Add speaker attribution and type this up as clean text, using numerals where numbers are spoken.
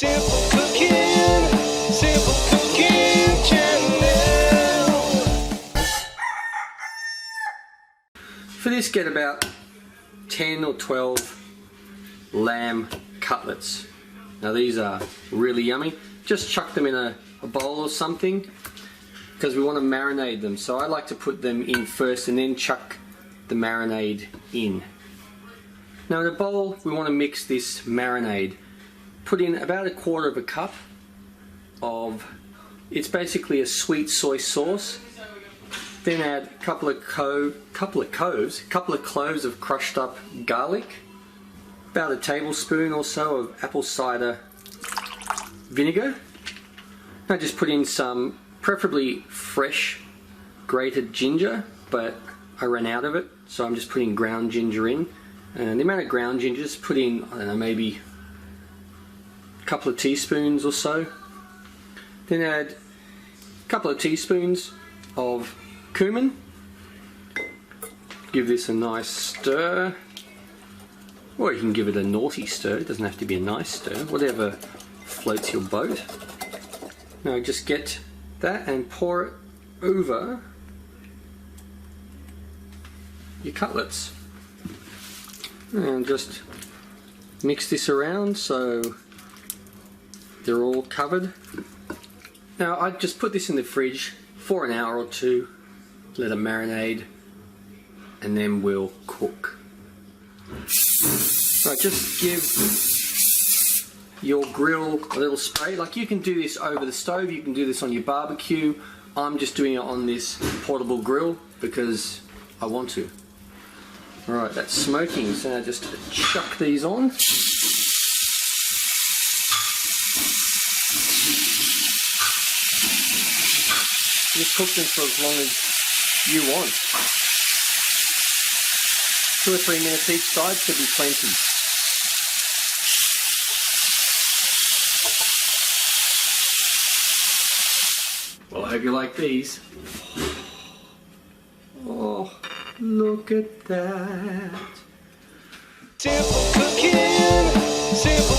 Speaker 1: Simple cooking, simple cooking channel.
Speaker 2: For this, get about 10 or 12 lamb cutlets. Now these are really yummy. Just chuck them in a bowl or something because we want to marinate them. So I like to put them in first and then chuck the marinade in. Now in a bowl we want to mix this marinade. Put in about 1/4 cup of, it's basically a sweet soy sauce. Then add a couple of cloves of crushed up garlic, about a tablespoon or so of apple cider vinegar. Now just put in some, preferably fresh grated ginger, but I ran out of it, so I'm just putting ground ginger in. And the amount of ground ginger, just put in, I don't know, maybe a couple of teaspoons or so. Then add a couple of teaspoons of cumin. Give this a nice stir, or you can give it a naughty stir. It doesn't have to be a nice stir, whatever floats your boat. Now just get that and pour it over your cutlets and just mix this around so they're all covered. Now I just put this in the fridge for an hour or two, let it marinate, and then we'll cook. So just give your grill a little spray. Like, you can do this over the stove, you can do this on your barbecue. I'm just doing it on this portable grill because I want to. Alright, that's smoking, so now just chuck these on. Just cook them for as long as you want. 2 or 3 minutes each side should be plenty. Well, I hope you like these. Oh, look at that.
Speaker 1: Simple cooking, simple